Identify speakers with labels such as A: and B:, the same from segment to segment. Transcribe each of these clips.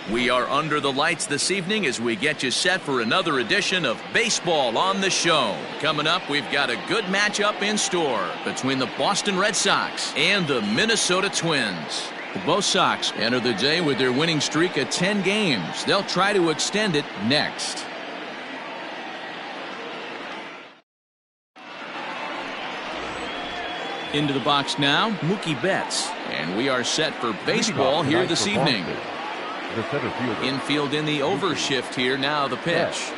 A: We are under the lights this evening as we get you set for another edition of Baseball on the Show. Coming up, we've got a good matchup in store between the Boston Red Sox and the Minnesota Twins. Both Sox enter the day with their winning streak at 10 games. They'll try to extend it next. Into the box now, Mookie Betts. And we are set for baseball here this evening. Infield in the overshift here. Now the pitch.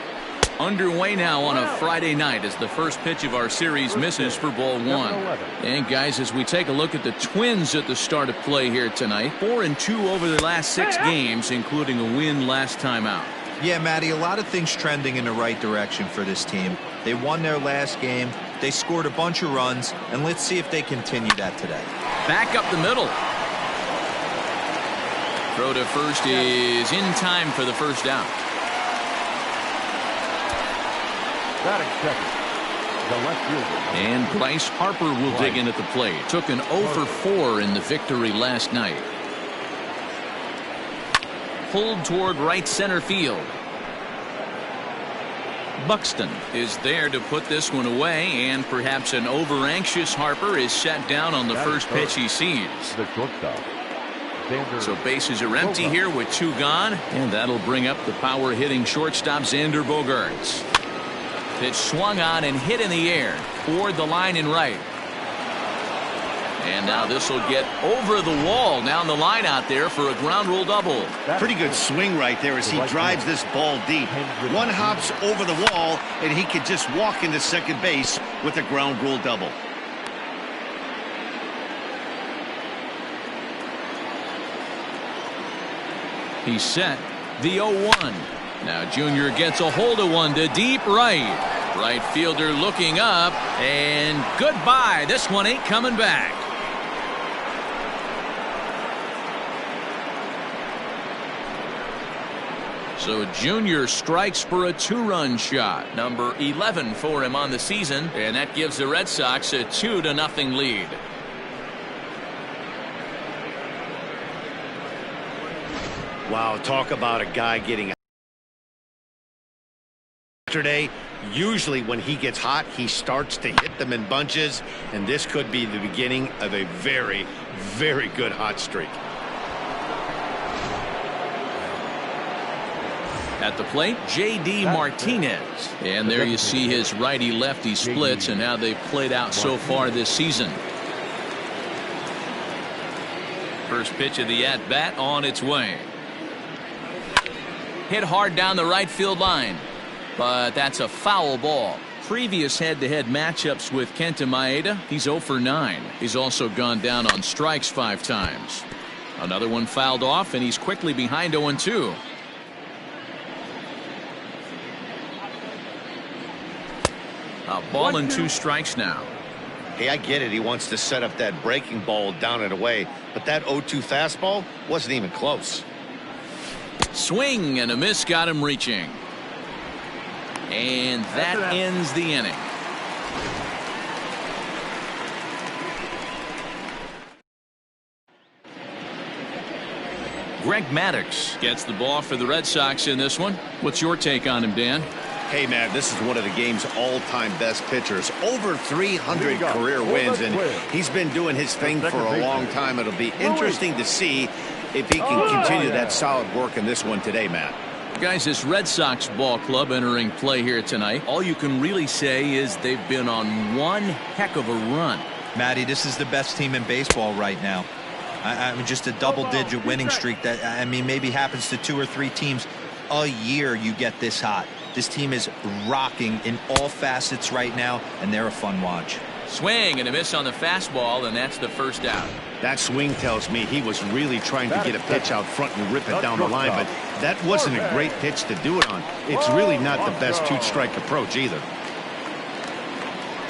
A: Underway now on a Friday night as the first pitch of our series misses for ball one. And guys, as we take a look at the Twins at the start of play here tonight, 4-2 over their last 6 games, including a win last time out.
B: Yeah, Matty, a lot of things trending in the right direction for this team. They won their last game. They scored a bunch of runs, and let's see if they continue that today.
A: Back up the middle. Throw to first is in time for the first out. And Bryce Harper will dig in at the plate. Took an 0 for 4 in the victory last night. Pulled toward right center field. Buxton is there to put this one away, and perhaps an over-anxious Harper is set down on the first pitch he sees. So bases are empty here with 2 gone, and that'll bring up the power-hitting shortstop Xander Bogaerts. Pitch swung on and hit in the air toward the line in right. And now this will get over the wall down the line out there for a ground rule double.
C: Pretty good swing right there as he drives this ball deep. One hops over the wall, and he could just walk into second base with a ground rule double.
A: He's set. The 0-1. Now Junior gets a hold of one to deep right. Right fielder looking up, and goodbye. This one ain't coming back. So Junior strikes for a 2-run shot. Number 11 for him on the season, and that gives the Red Sox a 2-0 lead.
C: Wow, talk about a guy getting yesterday. Usually when he gets hot, he starts to hit them in bunches, and this could be the beginning of a very, very good hot streak.
A: At the plate, J.D. Martinez. And there you see his righty-lefty splits and how they've played out so far this season. First pitch of the at-bat on its way. Hit hard down the right field line, but that's a foul ball. Previous head-to-head matchups with Kenta Maeda, he's 0 for 9. He's also gone down on strikes 5 times. Another one fouled off, and he's quickly behind 0-2. A ball and 2 strikes now.
C: Hey, I get it. He wants to set up that breaking ball down and away, but that 0-2 fastball wasn't even close.
A: Swing and a miss got him reaching. And that ends the inning. Greg Maddux gets the ball for the Red Sox in this one. What's your take on him, Dan?
C: Hey, man, this is one of the game's all-time best pitchers. Over 300 career wins, and he's been doing his thing for a long time. It'll be interesting to see if he can continue that solid work in this one today, Matt.
A: Guys, this Red Sox ball club entering play here tonight, all you can really say is they've been on one heck of a run.
B: Matty, this is the best team in baseball right now. I mean, just a double-digit winning streak that, I mean, maybe happens to 2 or 3 teams a year you get this hot. This team is rocking in all facets right now, and they're a fun watch.
A: Swing and a miss on the fastball, and that's the first out.
C: That swing tells me he was really trying to get a pitch out front and rip it down the line, but that wasn't a great pitch to do it on. It's really not the best 2-strike approach either.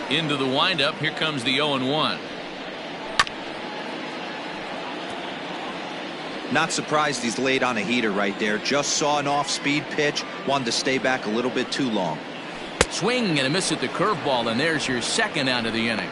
A: Into the windup, here comes the 0-1.
B: Not surprised he's laid on a heater right there. Just saw an off-speed pitch, wanted to stay back a little bit too long.
A: Swing and a miss at the curveball, and there's your second out of the inning.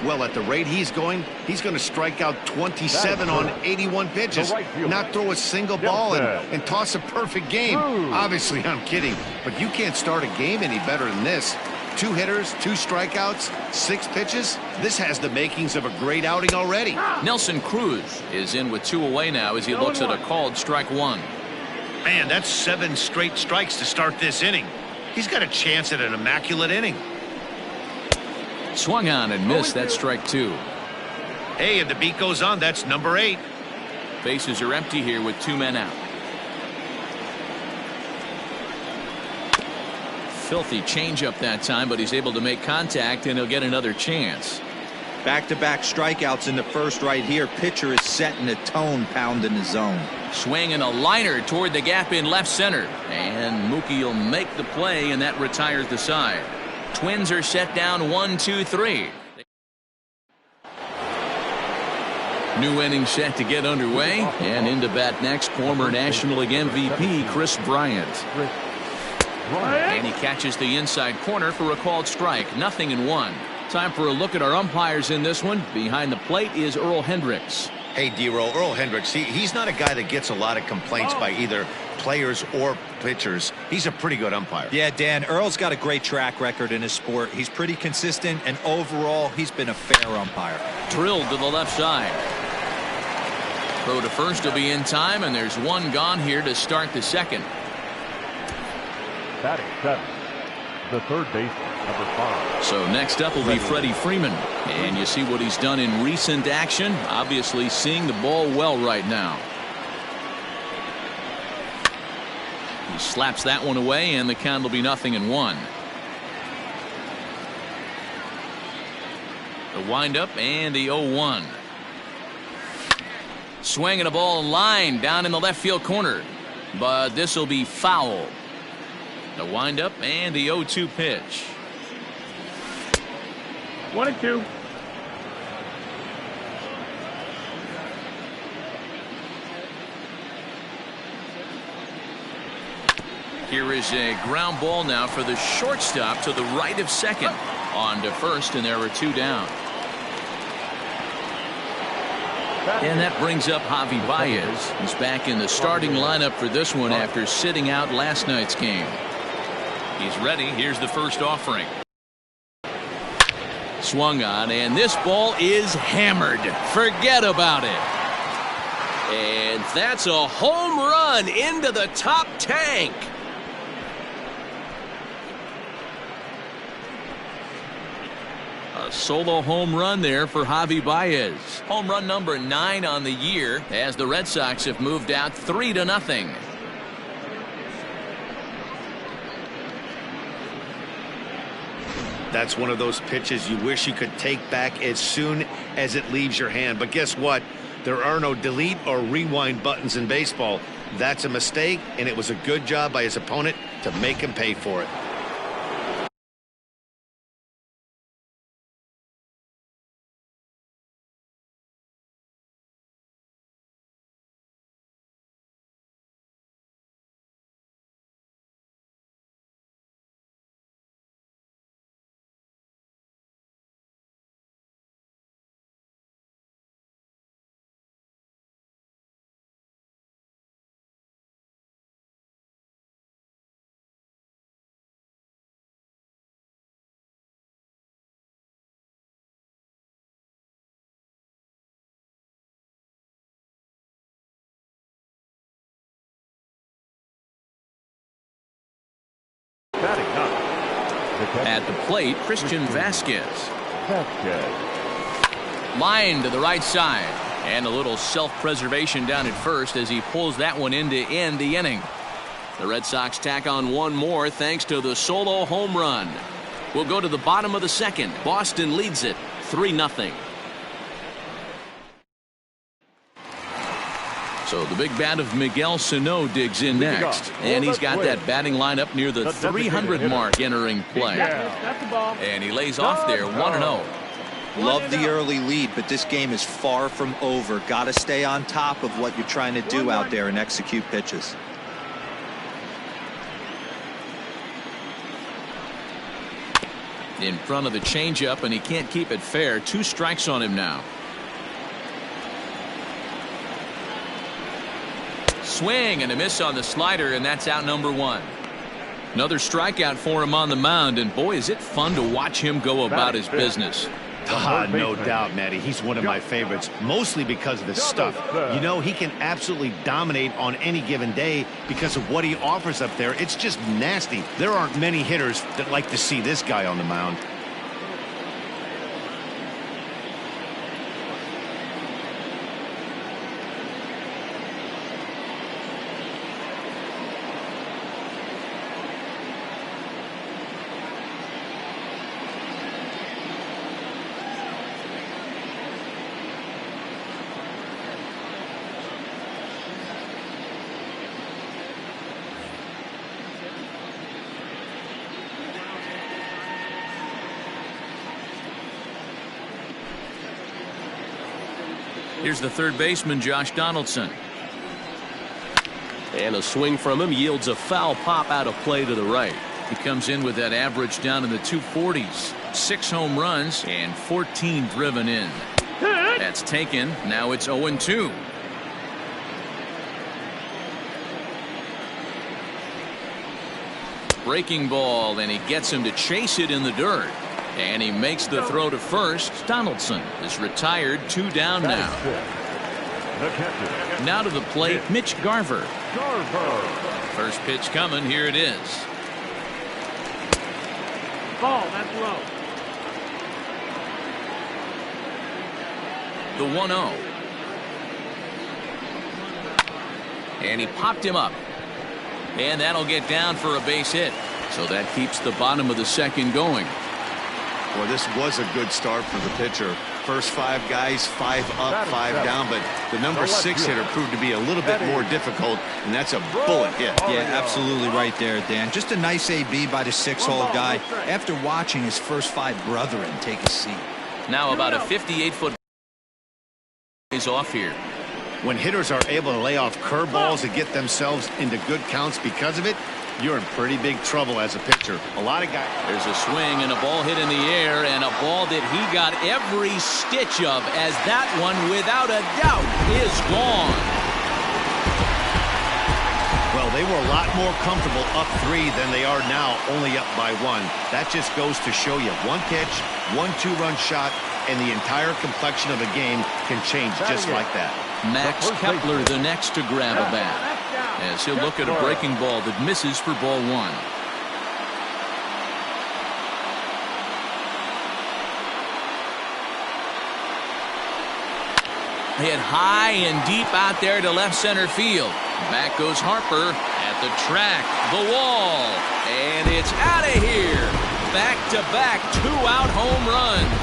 C: Well, at the rate he's going to strike out 27 on 81 pitches, not throw a single ball, and toss a perfect game. Obviously, I'm kidding, but you can't start a game any better than this. 2 hitters, 2 strikeouts, 6 pitches. This has the makings of a great outing already.
A: Nelson Cruz is in with 2 away now as he looks at a called strike 1.
C: Man, that's 7 straight strikes to start this inning. He's got a chance at an immaculate inning.
A: Swung on and missed. That strike 2.
C: Hey, and the beat goes on. That's number 8.
A: Bases are empty here with 2 men out. Filthy changeup that time, but he's able to make contact, and he'll get another chance.
B: Back-to-back strikeouts in the first right here. Pitcher is setting the tone, pounding the zone.
A: Swinging a liner toward the gap in left center, and Mookie will make the play, and that retires the side. Twins are set down 1-2-3. New inning set to get underway, and into bat next, former National League MVP Kris Bryant. And he catches the inside corner for a called strike. 0-1. Time for a look at our umpires in this one. Behind the plate is Earl Hendricks.
C: Hey, D-Roll, Earl Hendricks, he's not a guy that gets a lot of complaints by either players or pitchers. He's a pretty good umpire.
B: Yeah, Dan, Earl's got a great track record in his sport. He's pretty consistent, and overall, he's been a fair umpire.
A: Drilled to the left side. Throw to first will be in time, and there's 1 gone here to start the second.
D: Batting 7, the third baseman, number 5.
A: So next up will be Freddie Freeman, and you see what he's done in recent action. Obviously seeing the ball well right now. He slaps that one away, and the count will be 0-1. The windup and the 0-1. Swinging a ball line down in the left field corner, but this will be foul. The windup and the 0-2 pitch.
D: 1-2.
A: Here is a ground ball now for the shortstop to the right of second. On to first, and there are 2 down. And that brings up Javi Baez. He's back in the starting lineup for this one after sitting out last night's game. He's ready. Here's the first offering. Swung on, and this ball is hammered. Forget about it. And that's a home run into the top tank. A solo home run there for Javi Baez. Home run number 9 on the year as the Red Sox have moved out 3-0.
C: That's one of those pitches you wish you could take back as soon as it leaves your hand. But guess what? There are no delete or rewind buttons in baseball. That's a mistake, and it was a good job by his opponent to make him pay for it.
A: At the plate, Christian Vasquez. Line to the right side. And a little self-preservation down at first as he pulls that one in to end the inning. The Red Sox tack on 1 more thanks to the solo home run. We'll go to the bottom of the second. Boston leads it 3-0. So the big bat of Miguel Sano digs in next. And he's got that batting lineup near the 300 mark entering play. And he lays off there 1-0.
B: Love the early lead, but this game is far from over. Got to stay on top of what you're trying to do out there and execute pitches.
A: In front of the changeup, and he can't keep it fair. 2 strikes on him now. Swing and a miss on the slider, and that's out number 1. Another strikeout for him on the mound, and boy, is it fun to watch him go about his business.
C: No doubt, Matty. He's one of my favorites, mostly because of his stuff. You know, he can absolutely dominate on any given day because of what he offers up there. It's just nasty. There aren't many hitters that like to see this guy on the mound.
A: Here's the third baseman, Josh Donaldson.
E: And a swing from him yields a foul pop out of play to the right.
A: He comes in with that average down in the 240s. 6 home runs and 14 driven in. That's taken. Now it's 0-2. Breaking ball, and he gets him to chase it in the dirt. And he makes the throw to first. Donaldson is retired. 2 down now. Now to the plate, Mitch Garver. First pitch coming. Here it is.
D: Ball, that's low.
A: The 1-0. And he popped him up. And that'll get down for a base hit. So that keeps the bottom of the second going.
C: Well, this was a good start for the pitcher. First 5 guys, 5 up, 5 down, but the number 6 hitter proved to be a little bit more difficult, and that's a bullet hit.
B: Yeah, absolutely right there, Dan. Just a nice AB by the 6-hole guy after watching his first 5 brethren take a seat.
A: Now about a 58-foot is off here.
C: When hitters are able to lay off curveballs and get themselves into good counts because of it, you're in pretty big trouble as a pitcher. A lot of guys.
A: There's a swing and a ball hit in the air, and a ball that he got every stitch of, as that one, without a doubt, is gone.
C: Well, they were a lot more comfortable up 3 than they are now, only up by 1. That just goes to show you 1 pitch, 1 2-run shot, and the entire complexion of the game can change just like that.
A: Max Kepler the next to grab a bat, as he'll look at a breaking ball that misses for ball 1. Hit high and deep out there to left center field. Back goes Harper at the track, the wall, and it's out of here. Back-to-back 2-out home runs.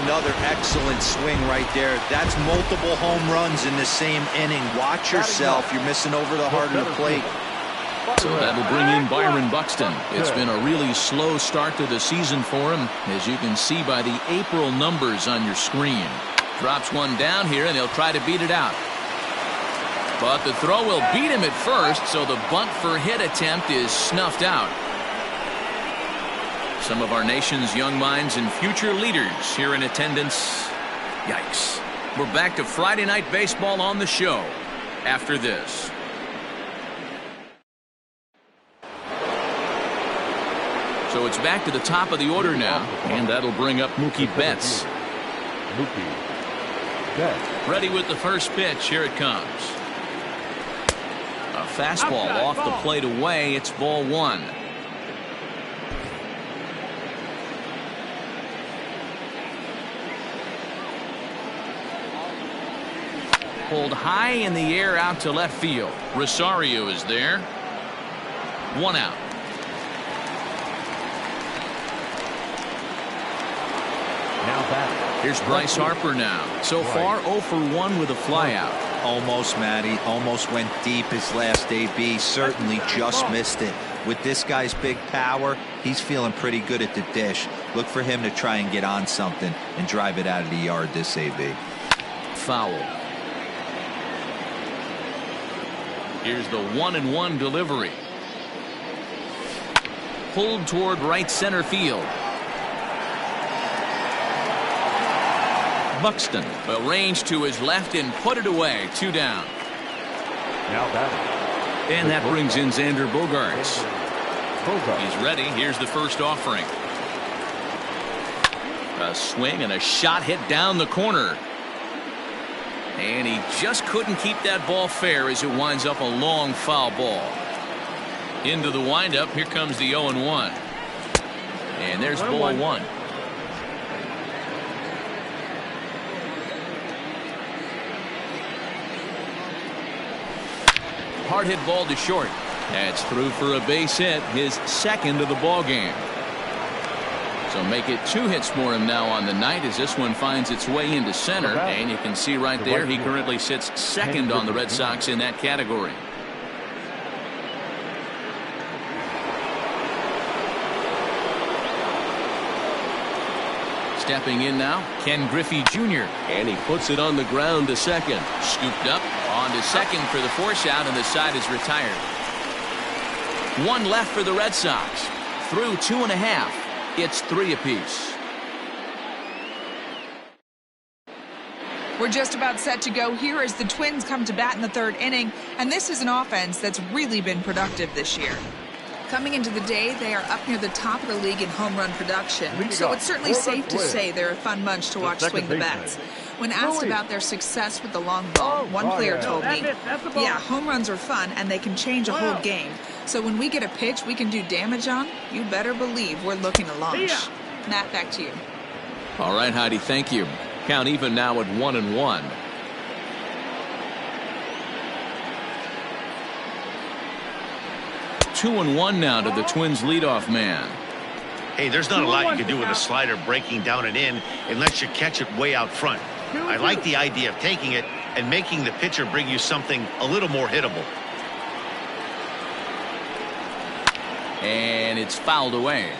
B: Another excellent swing right there. That's multiple home runs in the same inning. Watch yourself. You're missing over the heart of the plate.
A: So that'll bring in Byron Buxton. It's been a really slow start to the season for him, as you can see by the April numbers on your screen. Drops one down here, and he'll try to beat it out. But the throw will beat him at first, so the bunt for hit attempt is snuffed out. Some of our nation's young minds and future leaders here in attendance. Yikes. We're back to Friday Night Baseball on the show after this. So it's back to the top of the order now, and that'll bring up Mookie Betts. Ready with the first pitch. Here it comes. A fastball off the plate away. It's ball 1. Pulled high in the air out to left field. Rosario is there. 1 out. Here's Bryce Harper now. So far 0 for 1 with a flyout.
B: Almost, Matty. Almost went deep his last AB. Certainly just missed it. With this guy's big power, he's feeling pretty good at the dish. Look for him to try and get on something and drive it out of the yard this AB.
A: Foul. Here's the 1-1 delivery. Pulled toward right center field. Buxton will range to his left and put it away. 2 down.
D: Now batting.
A: And that brings in Xander Bogaerts. He's ready. Here's the first offering. A swing and a shot hit down the corner. And he just couldn't keep that ball fair as it winds up a long foul ball. Into the windup. Here comes the 0-1. And there's ball 1. Hard hit ball to short. That's through for a base hit, his second of the ball game. So make it 2 hits for him now on the night as this one finds its way into center. And you can see right there he currently sits second on the Red Sox in that category. Stepping in now, Ken Griffey Jr.
E: And he puts it on the ground to second.
A: Scooped up on to second for the force out, and the side is retired. 1 left for the Red Sox. Through 2.5. It's 3 apiece.
F: We're just about set to go here as the Twins come to bat in the 3rd inning, and this is an offense that's really been productive this year. Coming into the day, they are up near the top of the league in home run production, so it's certainly safe to say they're a fun bunch to watch swing the bats. When asked about their success with the long ball, one player told me, yeah, home runs are fun and they can change a whole game. So when we get a pitch we can do damage on, you better believe we're looking to launch. Matt, back to you.
A: All right, Heidi, thank you. Count even now at 1-1. Two and 1 now to the Twins leadoff man.
C: Hey, there's not a lot you can do with a slider breaking down and in unless you catch it way out front. I like the idea of taking it and making the pitcher bring you something a little more hittable.
A: And it's fouled away.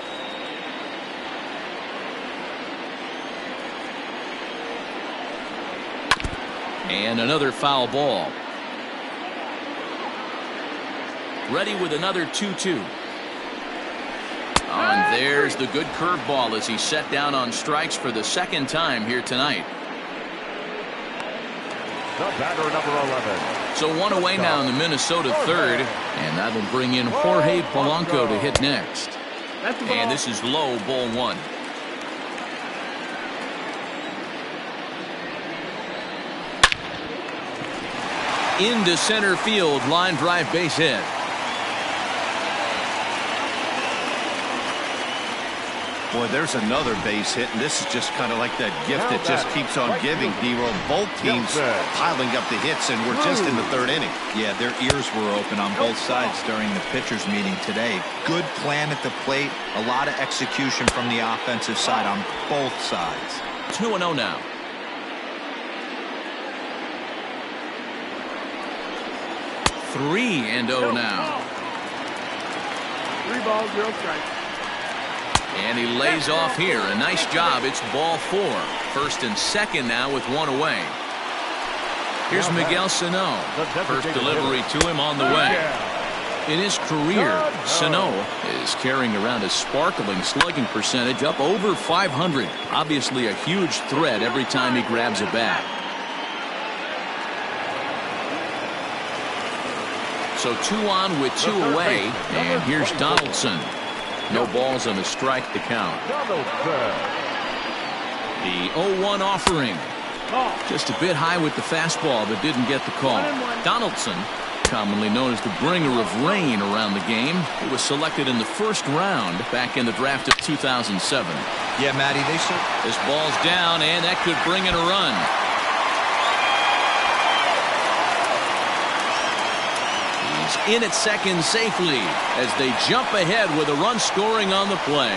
A: And another foul ball. Ready with another 2-2. And there's the good curveball as he's set down on strikes for the 2nd time here tonight.
D: The batter, number 11.
A: So 1 away now in the Minnesota 3rd, and that'll bring in Jorge Polanco to hit next. And this is low, ball 1. Into center field, line drive base hit.
C: Boy, there's another base hit, and this is just kind of like that gift that just keeps on giving, D-Roll. Both teams piling up the hits, and we're just in the 3rd inning.
B: Yeah, their ears were open on both sides during the pitchers meeting today. Good plan at the plate, a lot of execution from the offensive side on both sides.
A: 2-0 now. Three and 0 now.
D: 3 balls, 0 strikes.
A: And he lays off here. A nice job. It's ball 4. 1st and 2nd now with 1 away. Here's Miguel Sano. First delivery to him on the way. In his career, Sano is carrying around a sparkling slugging percentage up over 500. Obviously a huge threat every time he grabs a bat. So 2 on with 2 away. And here's Donaldson. No balls and a strike to count. The 0-1 offering. Just a bit high with the fastball, but didn't get the call. Donaldson, commonly known as the bringer of rain around the game, he was selected in the 1st round back in the draft of 2007.
B: Yeah, Matty, they should.
A: This ball's down, and that could bring in a run. In at second safely as they jump ahead with a run scoring on the play.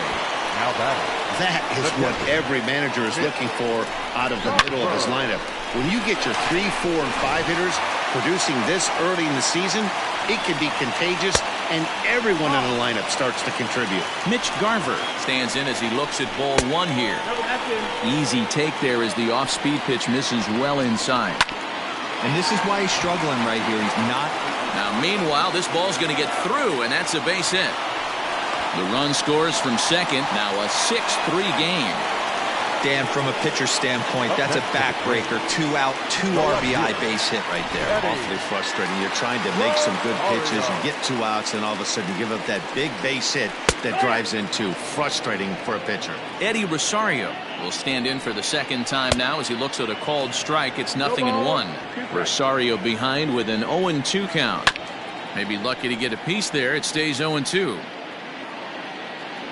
D: Now
C: that is what every manager is looking for out of the middle of his lineup. When you get your 3, 4, and 5 hitters producing this early in the season, it can be contagious, and everyone in the lineup starts to contribute.
A: Mitch Garver stands in as he looks at ball 1 here. Easy take there as the off-speed pitch misses well inside.
B: And this is why he's struggling right here. He's not.
A: Now, meanwhile, this ball's going to get through, and that's a base hit. The run scores from second. Now a 6-3 game.
B: Dan, from a pitcher standpoint, that's a backbreaker. 2 out, 2 RBI base hit right there.
C: Awfully frustrating. You're trying to make some good pitches and get 2 outs, and all of a sudden you give up that big base hit that drives in 2. Frustrating for a pitcher.
A: Eddie Rosario will stand in for the second time now as he looks at a called strike. It's 0-1. Rosario behind with an 0-2 count. Maybe lucky to get a piece there. It stays 0-2.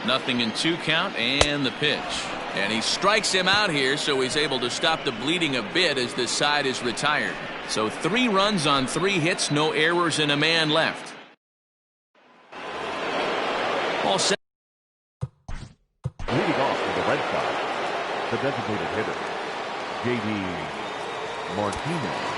A: 0-2 count, and the pitch. And he strikes him out here, so he's able to stop the bleeding a bit as this side is retired. So 3 runs on 3 hits, no errors, and a man left. All set.
D: Leading off for the Red Sox, the designated hitter, J.D. Martinez.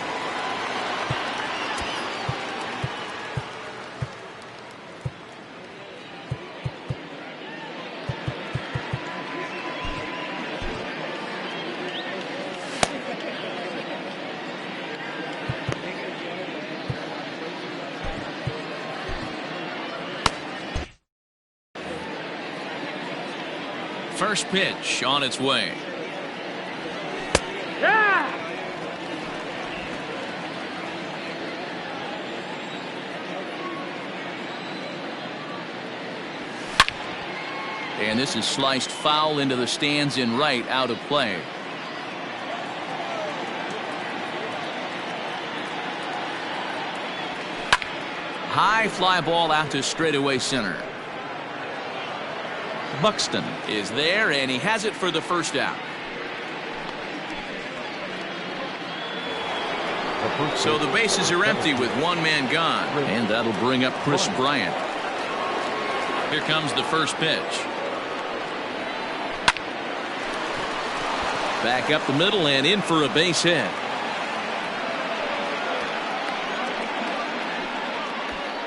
A: First pitch on its way. And this is sliced foul into the stands in right, out of play. High fly ball out to straightaway center. Buxton is there, and he has it for the first out. So the bases are empty with 1 man gone, and that'll bring up Chris Bryant. Here comes the first pitch. Back up the middle and in for a base hit.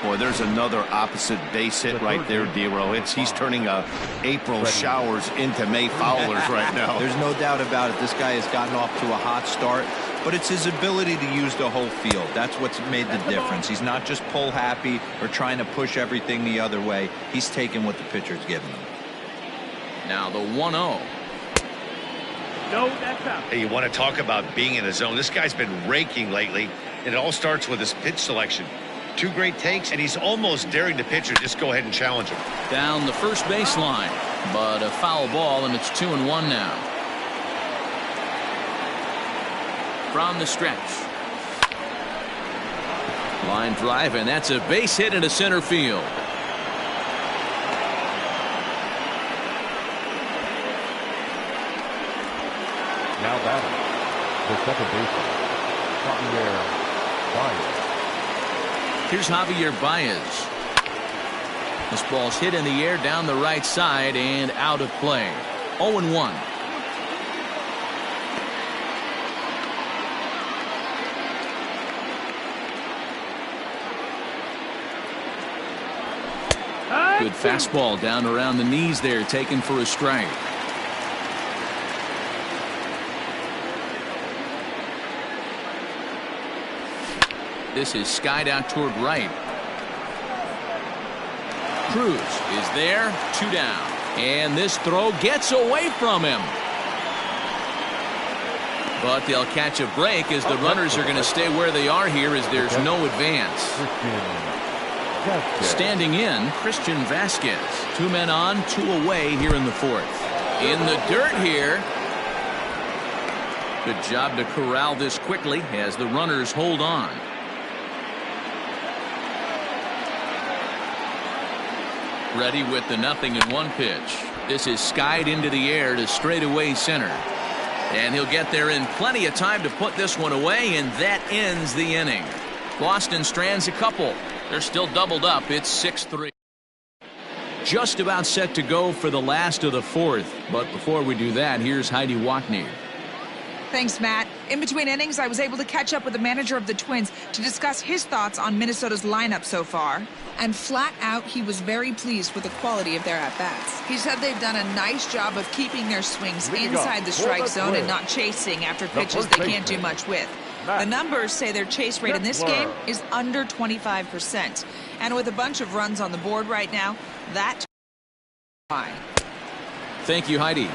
C: Boy, there's another opposite base hit right there, Dero. He's turning April showers into May foulers right now.
B: There's no doubt about it. This guy has gotten off to a hot start, but it's his ability to use the whole field. That's what's made the difference. He's not just pull happy or trying to push everything the other way. He's taking what the pitcher's giving him.
A: Now the 1-0.
G: No, that's out.
H: Hey, you want to talk about being in the zone? This guy's been raking lately, and it all starts with his pitch selection. 2 great takes, and he's almost daring the pitcher just go ahead and challenge him.
A: Down the first baseline, but a foul ball, and it's 2-1 now. From the stretch. Line drive, and that's a base hit into center field.
D: Now batting, the second baseman, Javier Baez.
A: Here's Javier Baez. This ball's hit in the air down the right side and out of play. 0-1. Good fastball down around the knees there, taken for a strike. This is skied out toward right. Cruz is there, 2 down. And this throw gets away from him. But they'll catch a break as the runners are going to stay where they are here as there's no advance. Standing in, Christian Vasquez. 2 men on, 2 away here in the 4th. In the dirt here. Good job to corral this quickly as the runners hold on. Ready with the 0-1 pitch. This is skied into the air to straightaway center. And he'll get there in plenty of time to put this one away, and that ends the inning. Boston strands a couple. They're still doubled up. It's 6-3. Just about set to go for the last of the 4th. But before we do that, here's Heidi Watney.
F: Thanks, Matt. In between innings, I was able to catch up with the manager of the Twins to discuss his thoughts on Minnesota's lineup so far. And flat out, he was very pleased with the quality of their at-bats. He said they've done a nice job of keeping their swings inside the strike zone and not chasing after pitches they can't do much with. The numbers say their chase rate in this game is under 25%. And with a bunch of runs on the board right now, that's high.
A: Thank you, Heidi.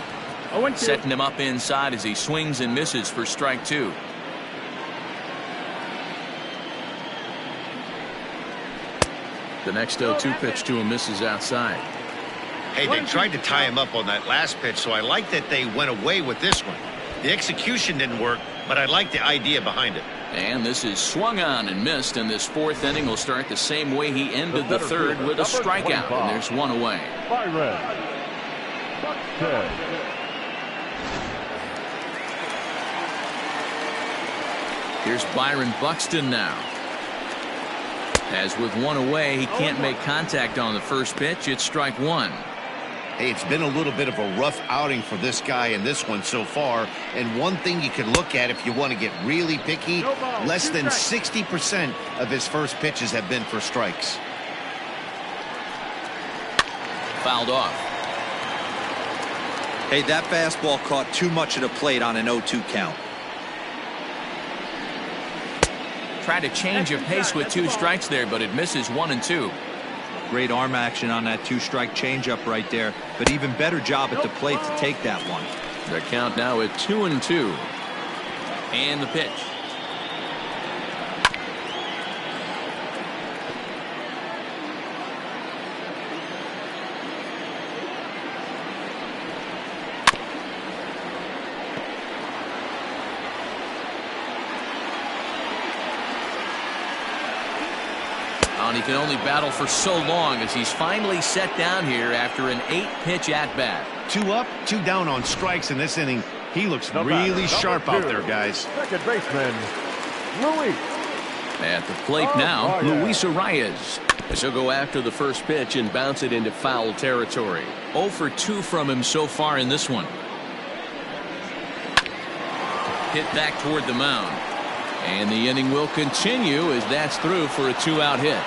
G: 0-2.
A: Setting him up inside as he swings and misses for strike 2. The next 0-2 pitch to him misses outside.
H: Hey, they tried to tie him up on that last pitch, so I like that they went away with this one. The execution didn't work, but I like the idea behind it.
A: And this is swung on and missed, and this 4th inning will start the same way he ended the 3rd, with a strikeout, and there's one away.
D: Byron Buxton.
A: Here's Byron Buxton now. As with one away, he can't make contact on the first pitch. It's strike 1.
C: Hey, it's been a little bit of a rough outing for this guy in this one so far. And one thing you can look at if you want to get really picky, less than 60% of his first pitches have been for strikes.
A: Fouled off.
B: Hey, that fastball caught too much of the plate on an 0-2 count.
A: Tried to change of pace with 2 strikes there, but it misses 1 and 2.
B: Great arm action on that 2-strike changeup right there, but even better job at the plate to take that one.
A: The count now at 2-2. And the pitch. And he can only battle for so long as he's finally set down here after an 8-pitch at-bat.
C: 2 up, 2 down on strikes in this inning. He looks really sharp out there, guys.
D: Second baseman, Luis.
A: At the plate now, Luis Arias. As he'll go after the first pitch and bounce it into foul territory. 0 for 2 from him so far in this one. Hit back toward the mound. And the inning will continue as that's through for a 2-out hit.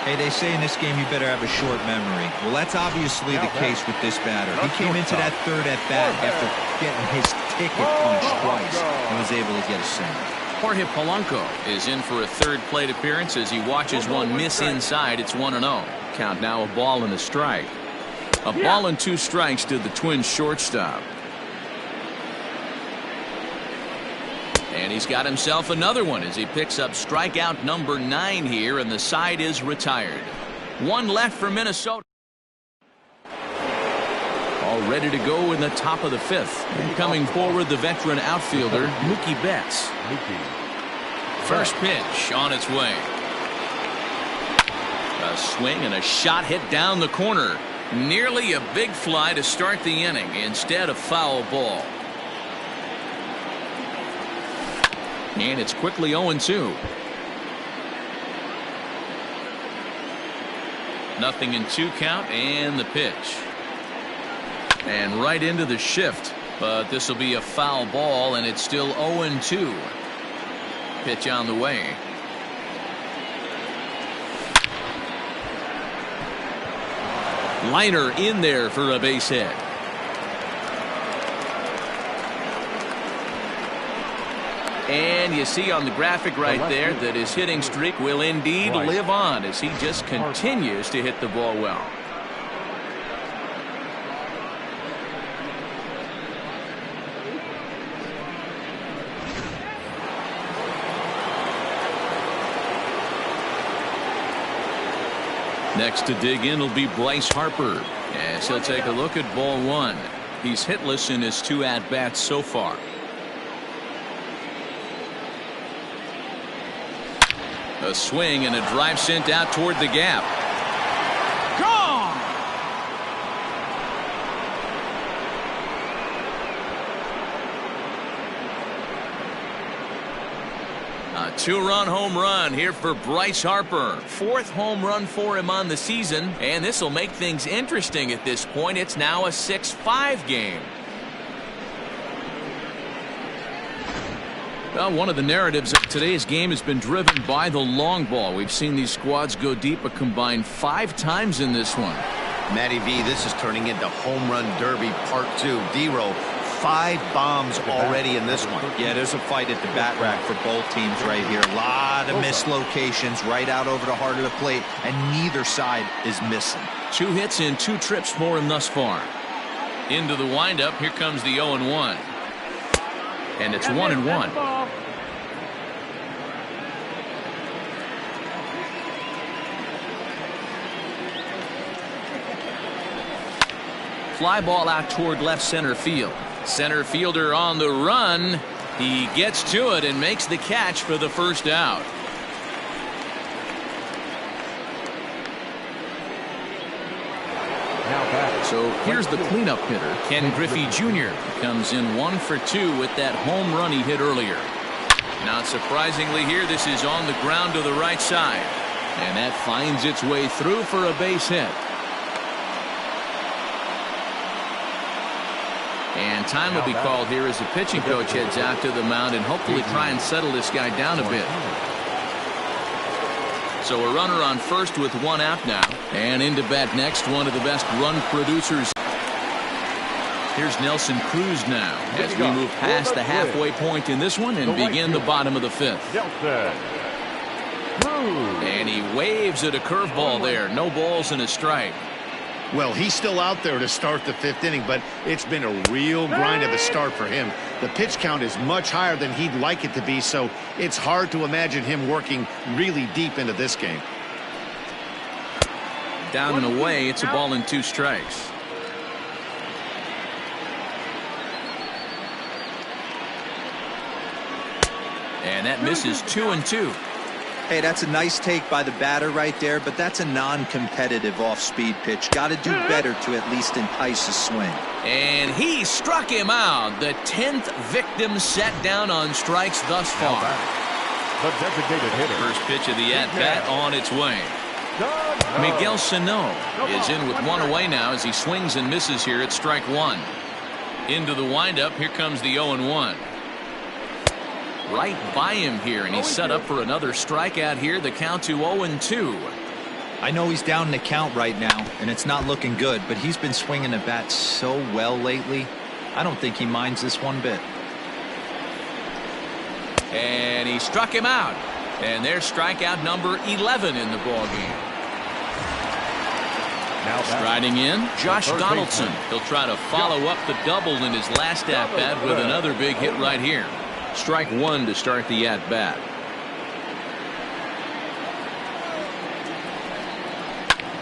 B: Hey, they say in this game you better have a short memory. Well, that's obviously the case with this batter. He came into that 3rd at-bat after getting his ticket punched twice and was able to get a single.
A: Jorge Polanco is in for a 3rd plate appearance as he watches one miss inside. It's 1-0. Count now, a ball and a strike. A ball and 2 strikes to the Twins shortstop. And he's got himself another one as he picks up strikeout number 9 here, and the side is retired. 1 left for Minnesota. All ready to go in the top of the 5th. And coming forward, the veteran outfielder, Mookie Betts. First pitch on its way. A swing and a shot hit down the corner. Nearly a big fly to start the inning. Instead, a foul ball. And it's quickly 0-2. Nothing in 2 count, and the pitch. And right into the shift. But this will be a foul ball, and it's still 0-2. Pitch on the way. Liner in there for a base hit. And you see on the graphic right there that his hitting streak will indeed live on as he just continues to hit the ball well. Next to dig in will be Bryce Harper as he'll take a look at ball 1. He's hitless in his 2 at-bats so far. A swing and a drive sent out toward the gap. Gone! A 2-run home run here for Bryce Harper. 4th home run for him on the season, and this will make things interesting at this point. It's now a 6-5 game. Well, one of the narratives of today's game has been driven by the long ball. We've seen these squads go deep a combined 5 times in this one.
C: Matty V, this is turning into Home Run Derby Part 2. D-Row, 5 bombs already in this one.
B: Yeah, there's a fight at the bat rack for both teams right here. A lot of missed locations right out over the heart of the plate, and neither side is missing.
A: 2 hits and 2 trips for him thus far. Into the windup. Here comes the 0-1. And it's 1-1. Fly ball out toward left center field. Center fielder on the run. He gets to it and makes the catch for the first out. So here's the cleanup hitter, Ken Griffey Jr. Comes in 1 for 2 with that home run he hit earlier. Not surprisingly here, this is on the ground to the right side. And that finds its way through for a base hit. And time will be called here as the pitching coach heads out to the mound and hopefully try and settle this guy down a bit. So a runner on first with 1 out now. And into bat next, one of the best run producers. Here's Nelson Cruz now as we move past the halfway point in this one and begin the bottom of the 5th. And he waves at a curveball there. No balls and a strike.
C: Well, he's still out there to start the 5th inning, but it's been a real grind of a start for him. The pitch count is much higher than he'd like it to be, so it's hard to imagine him working really deep into this game.
A: Down and away, it's a ball and 2 strikes. And that misses 2-2.
B: Hey, that's a nice take by the batter right there, but that's a non-competitive off-speed pitch. Got to do better to at least entice a swing.
A: And he struck him out. The 10th victim set down on strikes thus far.
D: The designated hitter.
A: First pitch of the at-bat on its way. Miguel Sano is in with 1 away now as he swings and misses here at strike 1. Into the windup. Here comes the 0-1. Right by him here, and he's set up for another strikeout here. The count to 0-2.
B: I know he's down in the count right now, and it's not looking good, but he's been swinging the bat so well lately. I don't think he minds this one bit.
A: And he struck him out. And there's strikeout number 11 in the ballgame. Now striding in, Josh Donaldson. He'll try to follow up the double in his last at-bat with another big hit right here. Strike 1 to start the at-bat.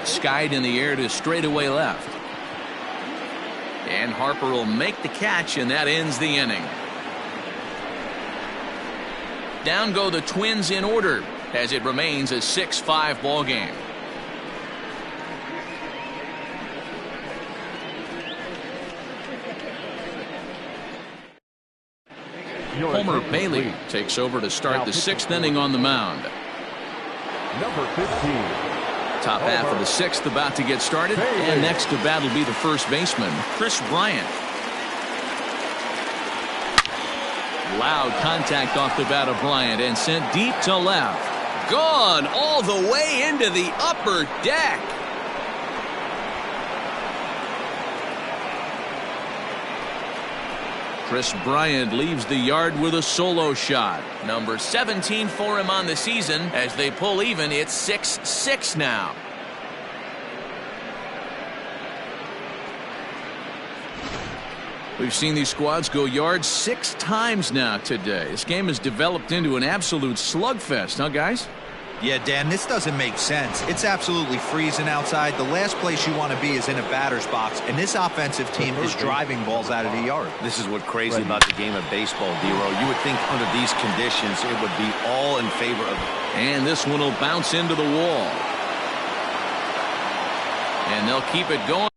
A: Skied in the air to straightaway left. And Harper will make the catch, and that ends the inning. Down go the Twins in order as it remains a 6-5 ball game. Homer Bailey takes over to start the 6th inning on the mound.
D: Number 15.
A: Top half of the 6th about to get started, and next to bat will be the first baseman, Kris Bryant. Loud contact off the bat of Bryant and sent deep to left. Gone all the way into the upper deck. Kris Bryant leaves the yard with a solo shot. Number 17 for him on the season. As they pull even, it's 6-6 now. We've seen these squads go yards 6 times now today. This game has developed into an absolute slugfest, huh, guys?
B: Yeah, Dan, this doesn't make sense. It's absolutely freezing outside. The last place you want to be is in a batter's box, and this offensive team is driving balls out of the yard.
C: This is what crazy about the game of baseball, D-Row. You would think under these conditions it would be all in favor of it.
A: And this one will bounce into the wall. And they'll keep it going.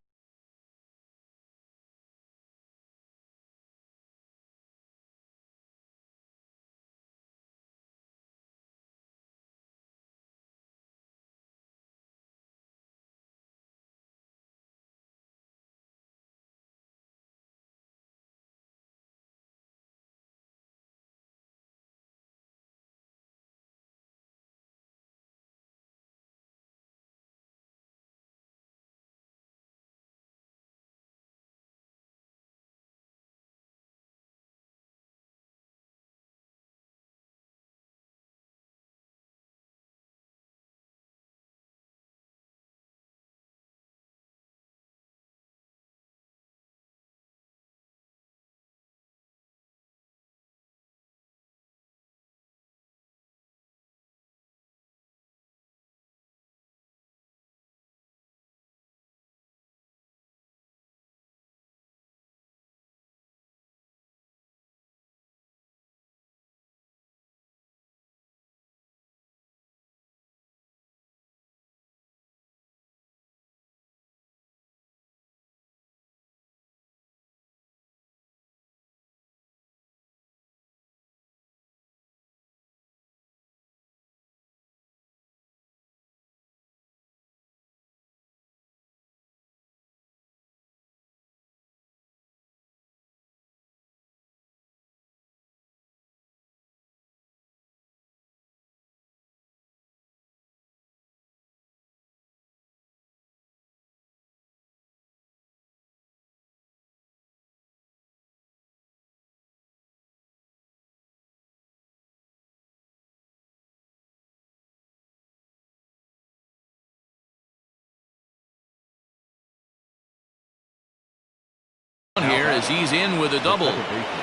A: as he's in with a double.
D: Javier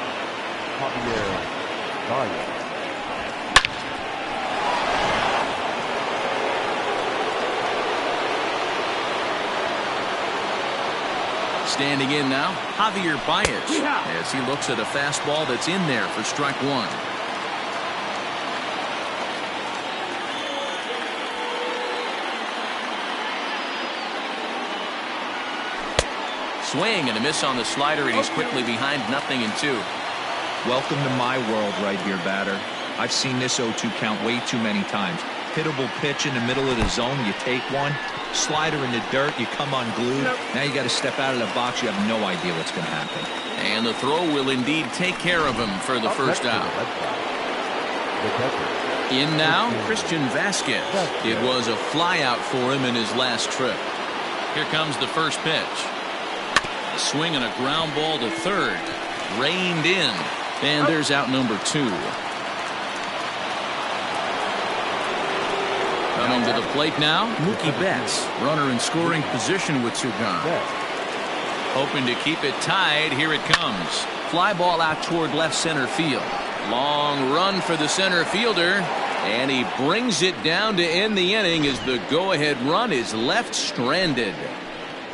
D: Baez.
A: Standing in now, Javier Baez, as he looks at a fastball that's in there for strike one. Swing and a miss on the slider, and he's quickly behind 0-2.
B: Welcome to my world right here, batter. I've seen this 0-2 count way too many times. Hittable pitch in the middle of the zone, you take one. Slider in the dirt, you come unglued. Now you got to step out of the box. You have no idea what's going to happen.
A: And the throw will indeed take care of him for the first out. In now, Christian Vasquez. It was a fly out for him in his last trip. Here comes the first pitch. A swing and a ground ball to third. Reined in. And there's out number 2. Coming to the plate now, Mookie Betts. Runner in scoring position with 2 gone. Hoping to keep it tied. Here it comes. Fly ball out toward left center field. Long run for the center fielder. And he brings it down to end the inning as the go-ahead run is left stranded.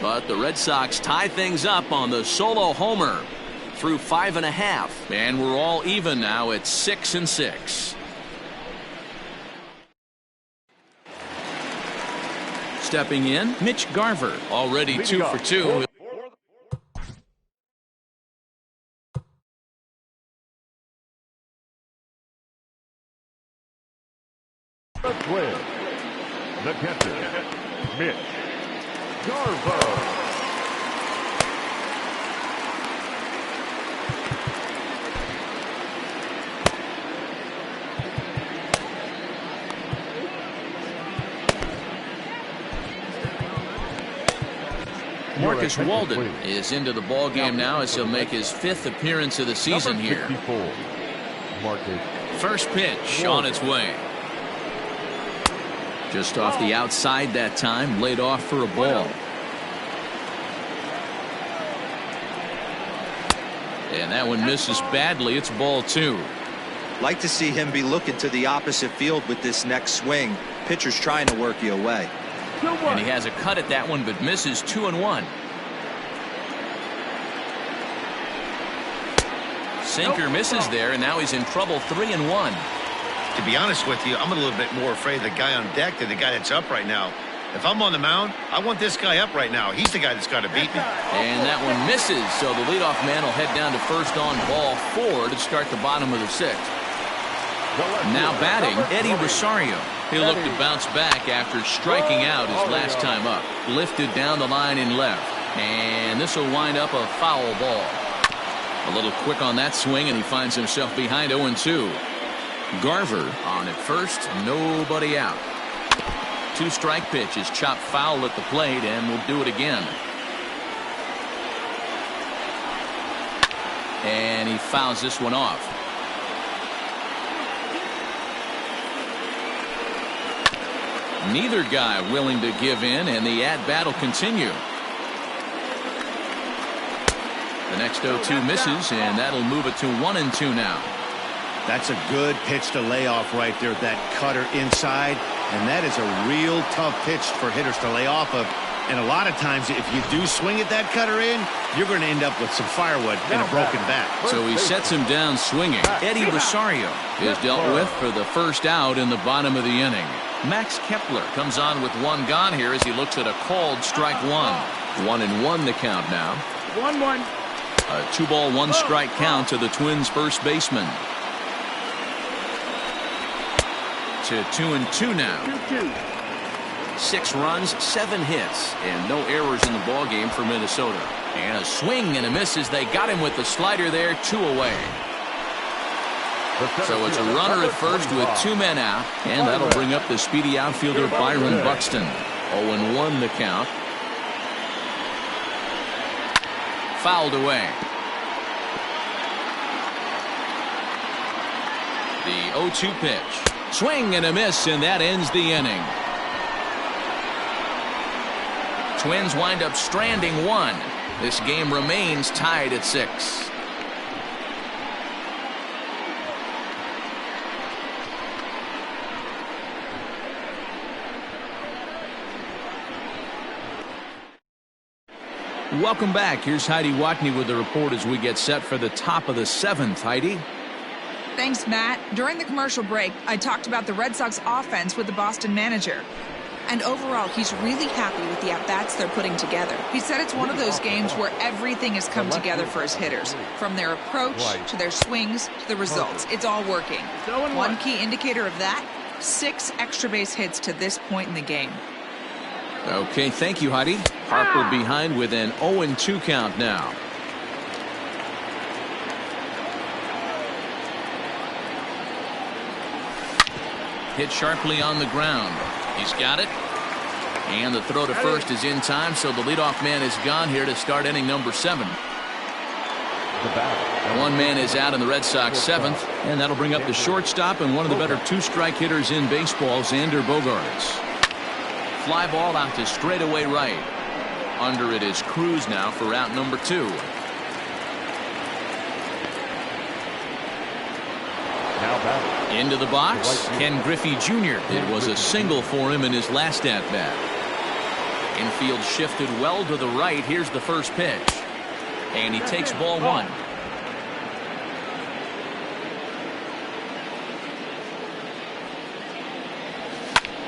A: But the Red Sox tie things up on the solo homer through 5.5. And we're all even now at 6-6. Stepping in, Mitch Garver, already 2 for 2.
D: The Twins, the catcher, Mitch Garver.
A: Marcus Walden is into the ball game now as he'll make his 5th appearance of the season here. First pitch on its way. Just off the outside that time, laid off for a ball. And that one misses badly. It's ball 2.
B: Like to see him be looking to the opposite field with this next swing. Pitcher's trying to work you away.
A: And he has a cut at that one, but misses 2-1. Sinker misses there, and now he's in trouble 3-1.
H: To be honest with you, I'm a little bit more afraid of the guy on deck than the guy that's up right now. If I'm on the mound, I want this guy up right now. He's the guy that's got to beat me.
A: And that one misses, so the leadoff man will head down to first on ball 4 to start the bottom of the 6th. Now batting, Eddie Rosario. He'll look to bounce back after striking out his last time up. Lifted down the line in left. And this will wind up a foul ball. A little quick on that swing, and he finds himself behind 0-2. Garver on at first, nobody out. 2-strike pitch is chopped foul at the plate, and we'll do it again. And he fouls this one off. Neither guy willing to give in, and the at-bat will continue. The next 0-2 misses, and that'll move it to 1-2 now.
C: That's a good pitch to lay off right there, that cutter inside. And that is a real tough pitch for hitters to lay off of. And a lot of times, if you do swing at that cutter in, you're going to end up with some firewood and a broken bat.
A: So he sets him down swinging. Eddie Rosario is dealt with for the first out in the bottom of the inning. Max Kepler comes on with 1 gone here as he looks at a called strike 1. 1-1 the count now.
G: 1-1.
A: A 2-ball 1-strike count to the Twins' first baseman. To 2-2 now.
G: 2-2.
A: 6 runs, 7 hits, and no errors in the ballgame for Minnesota. And a swing and a miss as they got him with the slider there, 2 away. So it's a runner at first with 2 men out, and that'll bring up the speedy outfielder Byron Buxton. 0-1 the count. Fouled away. The 0-2 pitch. Swing and a miss, and that ends the inning. Twins wind up stranding 1. This game remains tied at 6. Welcome back. Here's Heidi Watney with the report as we get set for the top of the 7th. Heidi?
F: Thanks, Matt. During the commercial break, I talked about the Red Sox offense with the Boston manager. And overall, he's really happy with the at-bats they're putting together. He said it's one of those games where everything has come together for his hitters. From their approach, to their swings, to the results. It's all working. One key indicator of that, 6 extra base hits to this point in the game.
A: Okay, thank you, Heidi. Harper behind with an 0-2 count now. Hit sharply on the ground. He's got it. And the throw to first is in time, so the leadoff man is gone here to start inning number 7. One man is out in the Red Sox 7th, and that'll bring up the shortstop and one of the better 2-strike hitters in baseball, Xander Bogaerts. Fly ball out to straightaway right. Under it is Cruz now for out number 2. Into the box, Ken Griffey Jr. It was a single for him in his last at-bat. Infield shifted well to the right. Here's the first pitch. And he takes ball 1.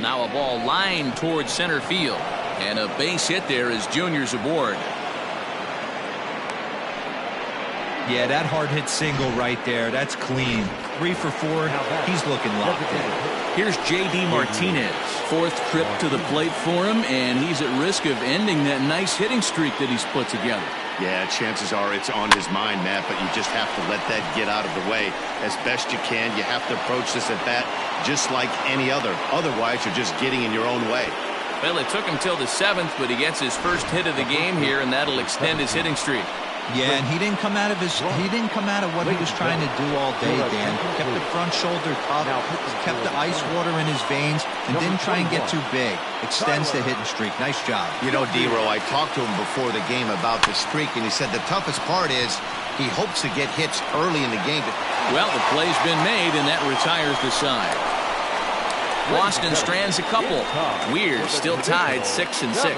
A: Now a ball lined towards center field. And a base hit there as Junior's aboard.
B: Yeah, that hard hit single right there. That's clean. 3 for 4. He's looking locked in.
A: Here's J.D. Martinez. 4th trip to the plate for him, and he's at risk of ending that nice hitting streak that he's put together.
C: Yeah, chances are it's on his mind, Matt, but you just have to let that get out of the way as best you can. You have to approach this at bat just like any other. Otherwise, you're just getting in your own way.
A: Well, it took him till the 7th, but he gets his first hit of the game here, and that'll extend his hitting streak.
B: Yeah, and he didn't come out of what he was trying to do all day, Dan. Kept the front shoulder up, kept the ice water in his veins, and didn't try and get too big. Extends the hitting streak. Nice job.
C: You know, D-Row, I talked to him before the game about the streak, and he said the toughest part is he hopes to get hits early in the game.
A: Well, the play's been made, and that retires the side. Boston strands a couple. Weird, still tied 6-6.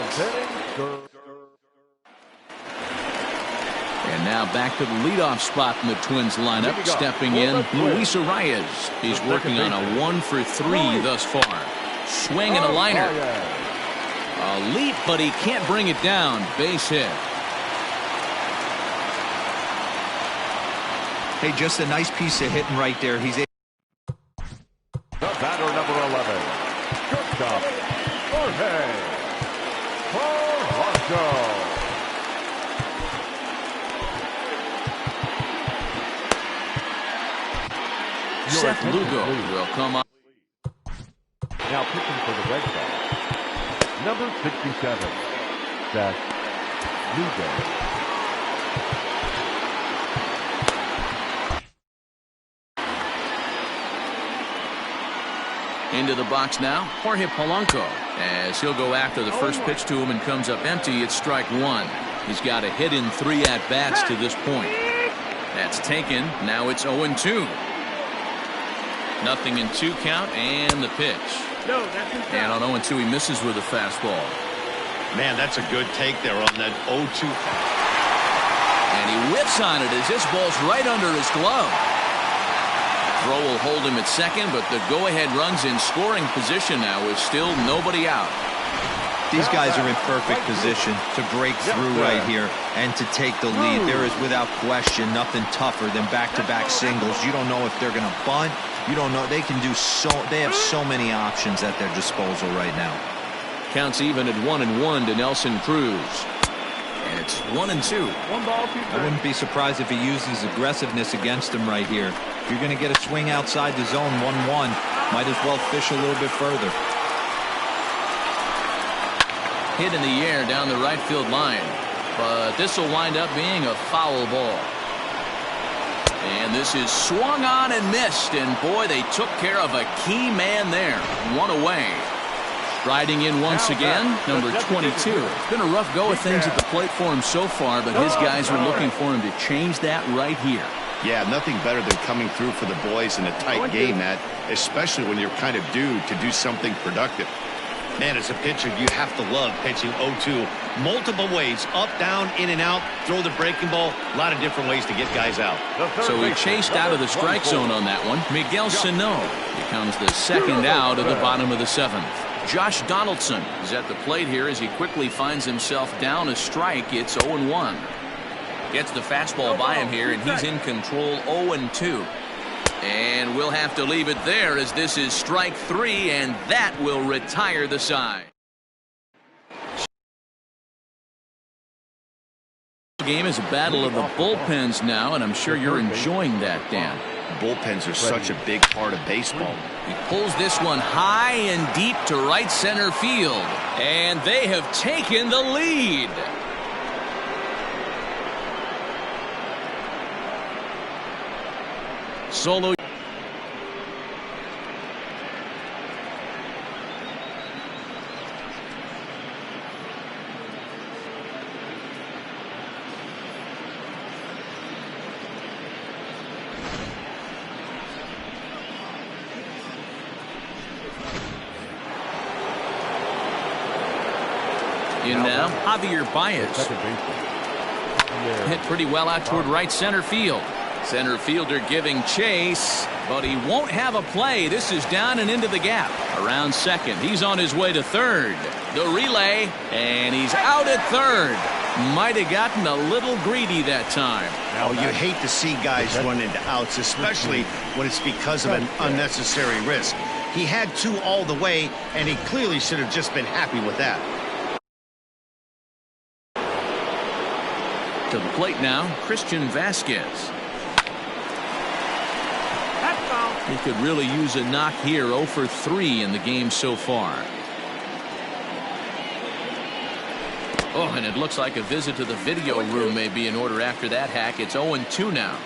A: And now back to the leadoff spot in the Twins lineup. Stepping in, Luis Arias. He's working on a 1 for 3 thus far. Swing and a liner. A leap, but he can't bring it down. Base hit.
B: Hey, just a nice piece of hitting right there. He's
D: the batter, number 11, shortstop, Jorge Polanco.
A: Seth Lugo will come up.
D: Now pitching for the Red Sox, number 67, Seth Lugo.
A: Into the box now, Jorge Polanco, as he'll go after the first pitch to him and comes up empty. It's strike 1. He's got a hit in 3 at-bats to this point. That's taken. Now it's 0-2. 0-2 count, and the pitch. And on 0-2, he misses with a fastball.
C: Man, that's a good take there on that 0-2.
A: And he whips on it as this ball's right under his glove. Throw will hold him at second, but the go-ahead run's in scoring position now with still nobody out.
B: These guys are in perfect position to break through right here and to take the lead. There is, without question, nothing tougher than back-to-back singles. You don't know if they're going to bunt. You don't know. They can do so. They have so many options at their disposal right now.
A: Counts even at 1-1 to Nelson Cruz. And it's 1-2.
B: I wouldn't be surprised if he uses aggressiveness against him right here. If you're going to get a swing outside the zone, 1-1, might as well fish a little bit further.
A: Hit in the air down the right field line, but this will wind up being a foul ball. And this is swung on and missed, and boy, they took care of a key man there. 1 away.
E: Riding in once again, number 22. It's been a rough go of things at the plate for him so far, but his guys are looking for him to change that right here.
C: Yeah, nothing better than coming through for the boys in a tight game, Matt, especially when you're kind of due to do something productive. Man, as a pitcher, you have to love pitching 0-2 multiple ways, up, down, in and out, throw the breaking ball, a lot of different ways to get guys out.
E: So he chased out of the strike zone on that one. Miguel Sano becomes the second out of the bottom of the 7th. Josh Donaldson is at the plate here as he quickly finds himself down a strike. It's 0-1. Gets the fastball by him here, and he's in control 0-2. And we'll have to leave it there as this is strike 3, and that will retire the side. The game is a battle of the bullpens now, and I'm sure you're enjoying that, Dan.
C: Bullpens are such a big part of baseball.
E: He pulls this one high and deep to right center field, and they have taken the lead. Solo. In now, Javier Baez. Hit pretty well out toward right center field. Center fielder giving chase, but he won't have a play. This is down and into the gap. Around second. He's on his way to third. The relay, and he's out at third. Might have gotten a little greedy that time.
C: Oh, you hate to see guys run into outs, especially when it's because of an unnecessary risk. He had 2 all the way, and he clearly should have just been happy with that.
E: To the plate now, Christian Vasquez. He could really use a knock here. 0 for 3 in the game so far. Oh, and it looks like a visit to the video room may be in order after that hack. It's 0-2 now.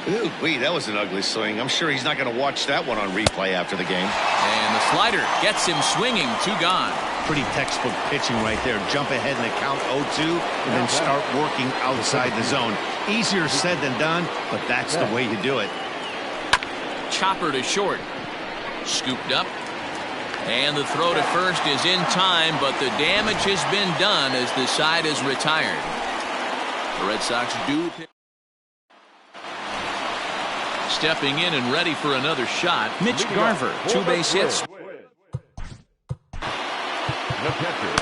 C: Ooh, that was an ugly swing. I'm sure he's not going to watch that one on replay after the game.
E: And the slider gets him swinging. 2 gone.
C: Pretty textbook pitching right there. Jump ahead in the count 0-2 and then start working outside the zone. Easier said than done, but that's the way to do it.
E: Chopper to short. Scooped up. And the throw to first is in time, but the damage has been done as the side is retired. The Red Sox do. Stepping in and ready for another shot, Mitch Garver. 2 base hits.
D: The catcher,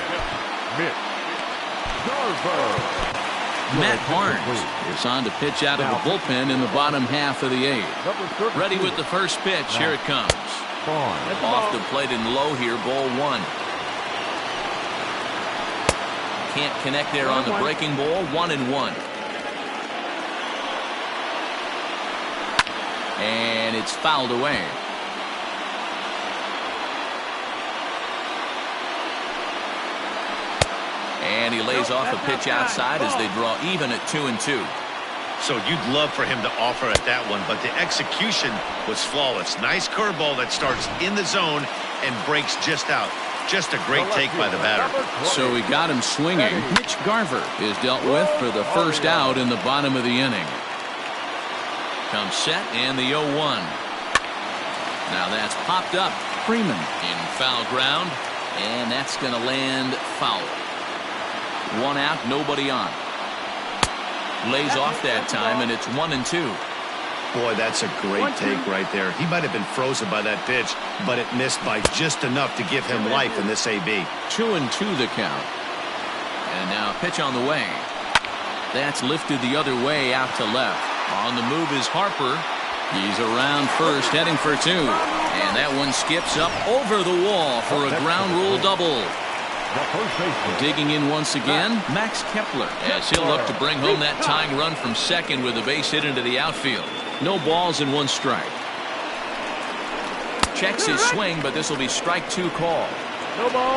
D: Mitch Garver.
E: Matt Barnes is on to pitch out of the bullpen in the bottom half of the 8th. Ready with the first pitch. Here it comes. Off the plate and low here, ball 1. Can't connect there on the breaking ball. 1-1. And it's fouled away. And he lays off a pitch outside as they draw even at 2-2.
H: So you'd love for him to offer at that one, but the execution was flawless. Nice curveball that starts in the zone and breaks just out. Just a great take by the batter.
E: So he got him swinging. Mitch Garver is dealt with for the first out in the bottom of the inning. Comes set and the 0-1. Now that's popped up. Freeman in foul ground, and that's going to land foul. 1 out, nobody on. Lays off that time, and it's 1-2.
C: Boy, that's a great take right there. He might have been frozen by that pitch, but it missed by just enough to give him life in this AB.
E: 2-2 the count. And now pitch on the way. That's lifted the other way out to left. On the move is Harper. He's around first, heading for 2. And that one skips up over the wall for a ground rule double. Digging in once again, Max Kepler, as he'll look to bring home that tying run from second with a base hit into the outfield. No balls and 1 strike. Checks his swing, but this will be strike 2 call.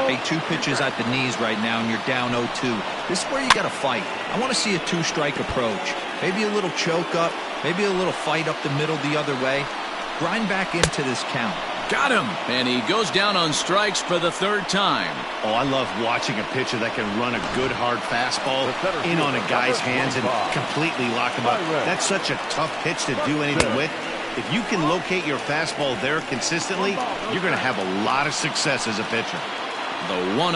B: Hey, 2 pitches at the knees right now, and you're down 0-2. This is where you got to fight. I want to see a 2-strike approach. Maybe a little choke up, maybe a little fight up the middle the other way. Grind back into this count.
A: Got him. And he goes down on strikes for the third time.
C: Oh, I love watching a pitcher that can run a good hard fastball in on a guy's hands and completely lock him up. That's such a tough pitch to do anything with. If you can locate your fastball there consistently, you're going to have a lot of success as a pitcher.
A: The 1-0.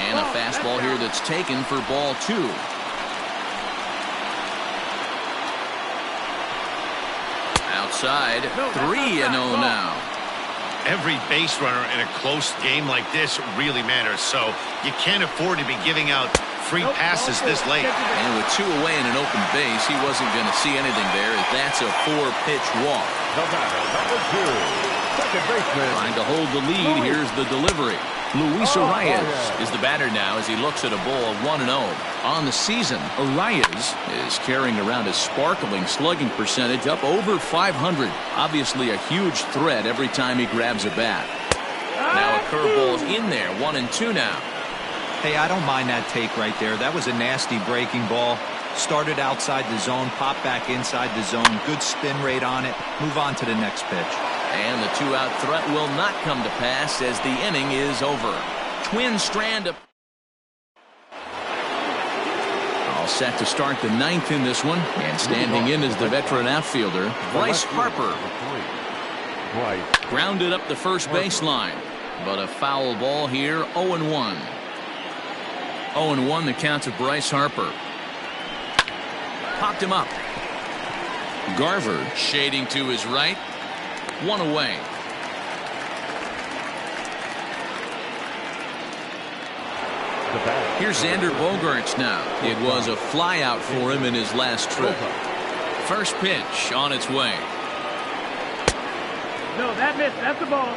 A: And a fastball here that's taken for ball 2. Outside, 3-0 now.
H: Every base runner in a close game like this really matters, so you can't afford to be giving out free passes this late.
A: And with 2 away in an open base, he wasn't going to see anything there, as that's a 4-pitch walk. Trying to hold the lead, here's the delivery. Luis Arias is the batter now as he looks at a ball 1-0. On the season, Arias is carrying around a sparkling slugging percentage up over 500. Obviously a huge threat every time he grabs a bat. Now a curveball's in there, 1-2 now.
B: Hey, I don't mind that take right there. That was a nasty breaking ball. Started outside the zone, popped back inside the zone. Good spin rate on it. Move on to the next pitch.
A: And the 2-out threat will not come to pass as the inning is over. Twins strand up. All set to start the 9th in this one. And standing in is the veteran outfielder, Bryce Harper. Grounded up the first baseline. But a foul ball here, 0-1. 0-1 the count to Bryce Harper. Popped him up. Garver shading to his right. 1 away. Here's Xander Bogaerts now. It was a fly out for him in his last trip. First pitch on its way.
G: No, that missed. That's the ball.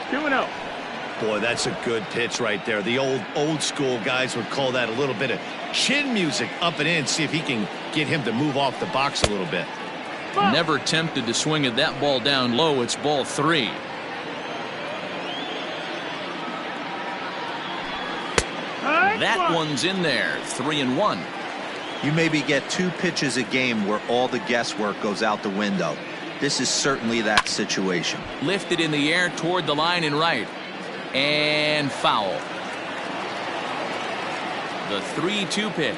G: Two and 0.
C: Boy, that's a good pitch right there. The old school guys would call that a little bit of chin music up and in. See if he can get him to move off the box a little bit.
A: Never tempted to swing at that ball down low. It's ball 3. That one's in there. 3-1.
B: You maybe get 2 pitches a game where all the guesswork goes out the window. This is certainly that situation.
A: Lifted in the air toward the line and right. And foul. The 3-2 pitch.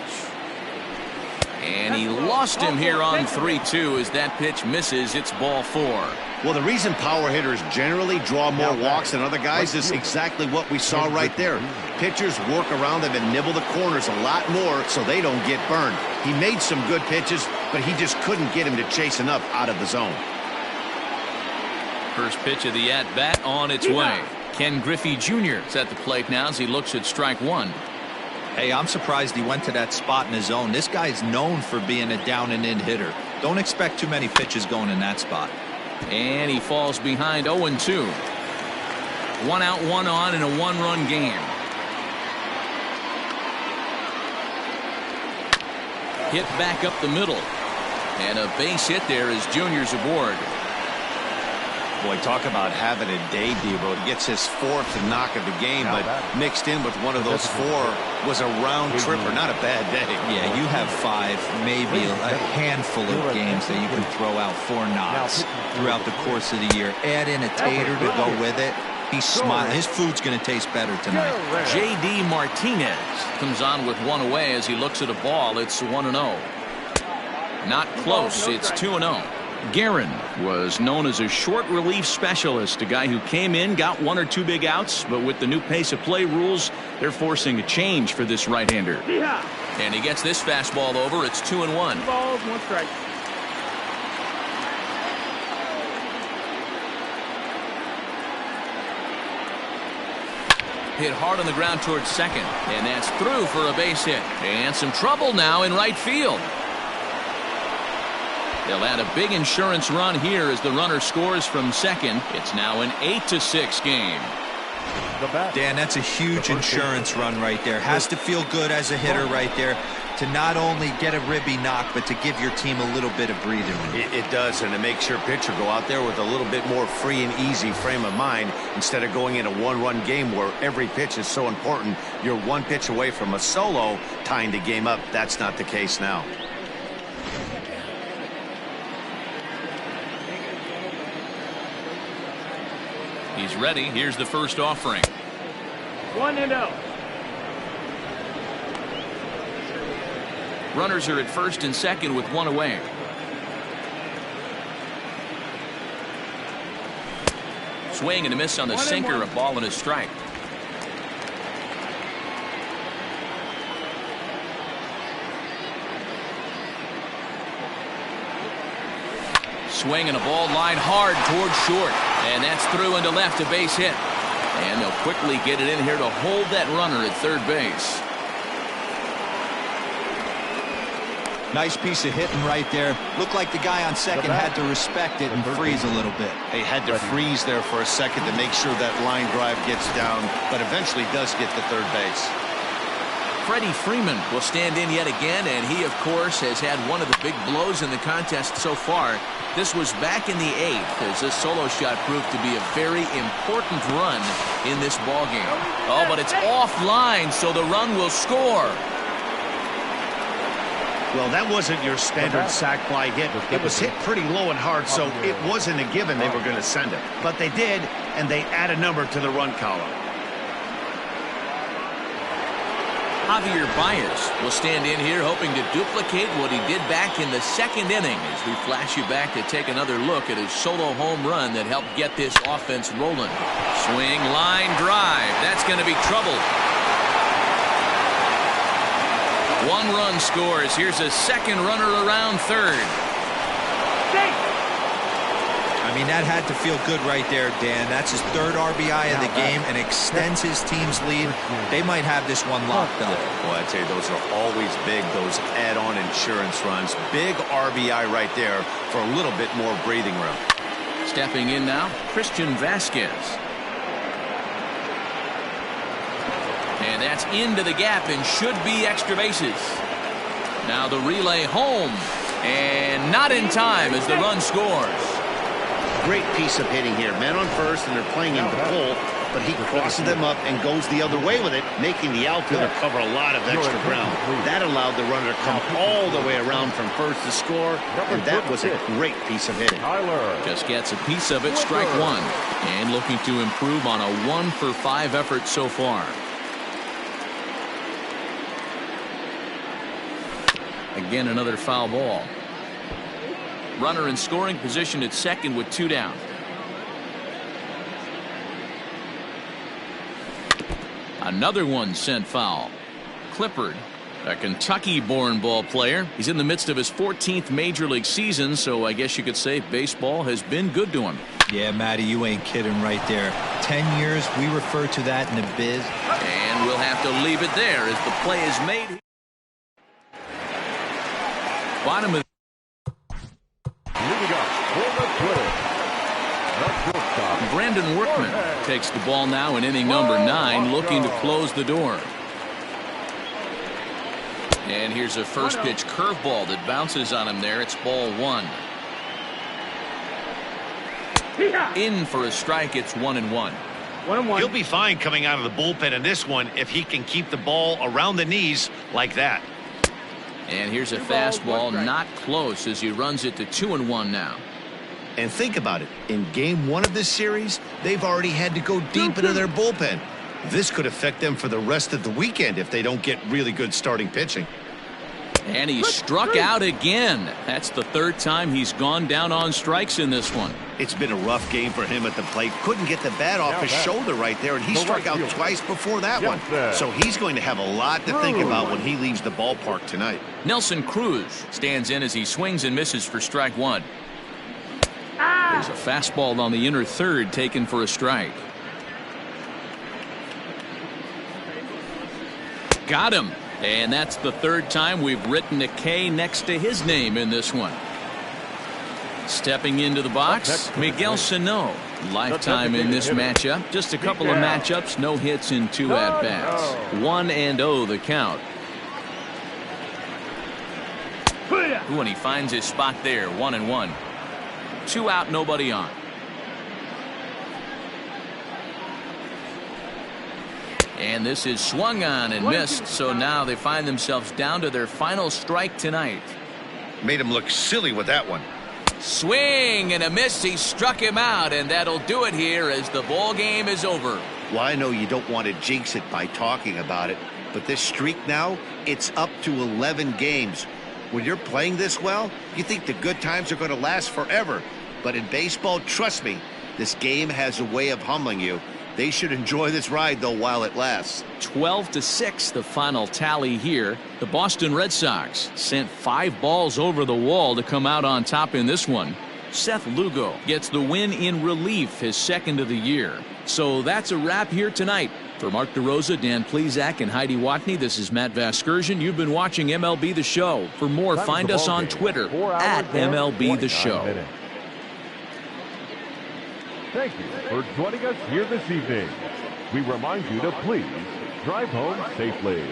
A: And he lost him here on 3-2 as that pitch misses. It's ball 4.
C: Well, the reason power hitters generally draw more walks than other guys is exactly what we saw right there. Pitchers work around them and nibble the corners a lot more so they don't get burned. He made some good pitches, but he just couldn't get him to chase enough out of the zone.
A: First pitch of the at-bat on its way. Ken Griffey Jr. is at the plate now as he looks at strike 1.
B: Hey, I'm surprised he went to that spot in his zone. This guy's known for being a down and in hitter. Don't expect too many pitches going in that spot.
A: And he falls behind 0-2. 1 out, 1 on in a 1-run game. Hit back up the middle. And a base hit there as Junior's aboard.
C: Boy, talk about having a day, Debo. He gets his 4th knock of the game, but mixed in with one of those 4 was a round tripper. Not a bad day.
B: Yeah, you have 5, maybe a handful of games that you can throw out 4 knocks throughout the course of the year. Add in a tater to go with it. He's smiling. His food's going to taste better tonight.
A: J.D. Martinez comes on with 1 away as he looks at a ball. It's 1-0. Not close. It's 2-0. Guerin was known as a short relief specialist, a guy who came in, got 1 or 2 big outs, but with the new pace of play rules, they're forcing a change for this right-hander. And he gets this fastball over. It's 2-1.
G: 2 balls, 1 strike.
A: Hit hard on the ground towards second, and that's through for a base hit. And some trouble now in right field. They'll add a big insurance run here as the runner scores from second. It's now an 8-6 game.
B: Dan, that's a huge insurance run right there. Has to feel good as a hitter right there. to not only get a ribby knock, but to give your team a little bit of breathing room.
C: It does, and it makes your pitcher go out there with a little bit more free and easy frame of mind instead of going in a one-run game where every pitch is so important. You're one pitch away from a solo tying the game up. That's not the case now.
A: He's ready. Here's the first offering.
G: 1-0.
A: Runners are at first and second with one away. Swing and a miss on the sinker. A ball and a strike. Swing and a ball line hard towards short. And that's through into left, a base hit. And they'll quickly get it in here to hold that runner at third base.
B: Nice piece of hitting right there. Looked like the guy on second had to respect it and freeze a little bit.
C: He had to freeze there for a second to make sure that line drive gets down, but eventually does get to third base.
A: Freddie Freeman will stand in yet again, and he, of course, has had one of the big blows in the contest so far. This was back in the 8th as this solo shot proved to be a very important run in this ballgame. Oh, but it's offline, so the run will score.
C: Well, that wasn't your standard sac fly hit. It was hit pretty low and hard, so it wasn't a given they were going to send it. But they did, and they add a number to the run column.
A: Javier Baez will stand in here hoping to duplicate what he did back in the second inning as we flash you back to take another look at his solo home run that helped get this offense rolling. Swing, line, drive. That's going to be trouble. One run scores. Here's a second runner around third.
B: I mean, that had to feel good right there, Dan. That's his third RBI of the game and extends his team's lead. They might have this one locked up.
C: Well, I tell you, those are always big, those add-on insurance runs. Big RBI right there for a little bit more breathing room.
A: Stepping in now, Christian Vasquez. And that's into the gap and should be extra bases. Now the relay home. And not in time as the run scores.
C: Great piece of hitting here. Men on first, and they're playing him to pull, but he crosses them up and goes the other way with it, making the outfielder cover a lot of extra ground. That allowed the runner to come all the way around from first to score, and that was a great piece of hitting.
A: Just gets a piece of it, strike one. And looking to improve on a 1-for-5 effort so far. Again, another foul ball. Runner in scoring position at second with 2 down. Another one sent foul. Clippard, a Kentucky-born ball player. He's in the midst of his 14th major league season, so I guess you could say baseball has been good to him.
B: Yeah, Matty, you ain't kidding right there. 10 years, we refer to that in the biz.
A: And we'll have to leave it there as the play is made. Bottom of Brandon Workman takes the ball now in inning number 9, looking to close the door. And here's a first pitch curveball that bounces on him there. It's ball 1. In for a strike. It's 1-1.
H: He'll be fine coming out of the bullpen in this one if he can keep the ball around the knees like that.
A: And here's a fastball, not close as he runs it to 2-1 now.
C: And think about it. In game 1 of this series, they've already had to go deep into their bullpen. This could affect them for the rest of the weekend if they don't get really good starting pitching.
A: And he struck out again. That's the 3rd time he's gone down on strikes in this one.
C: It's been a rough game for him at the plate. Couldn't get the bat off his shoulder right there, and he struck out twice before that one. So he's going to have a lot to think about when he leaves the ballpark tonight.
A: Nelson Cruz stands in as he swings and misses for strike 1. There's a fastball on the inner third taken for a strike. Got him. And that's the 3rd time we've written a K next to his name in this one. Stepping into the box, Miguel Sano. Lifetime in this matchup. Just a couple of matchups, no hits in 2 at-bats. 1-0 the count.
E: Ooh, and he finds his spot there, 1-1. 2 out, nobody on. And this is swung on and missed, so now they find themselves down to their final strike tonight.
H: Made him look silly with that one.
E: Swing and a miss. He struck him out, and that'll do it here as the ball game is over.
C: Well, I know you don't want to jinx it by talking about it, but this streak now, it's up to 11 games. When you're playing this well, you think the good times are going to last forever. But in baseball, trust me, this game has a way of humbling you. They should enjoy this ride, though, while it lasts.
E: 12-6, the final tally here. The Boston Red Sox sent 5 balls over the wall to come out on top in this one. Seth Lugo gets the win in relief, his second of the year. So that's a wrap here tonight. For Mark DeRosa, Dan Plesac, and Heidi Watney, this is Matt Vasgersian. You've been watching MLB The Show. For more, find us on Twitter at MLB The Show.
D: Thank you for joining us here this evening. We remind you to please drive home safely.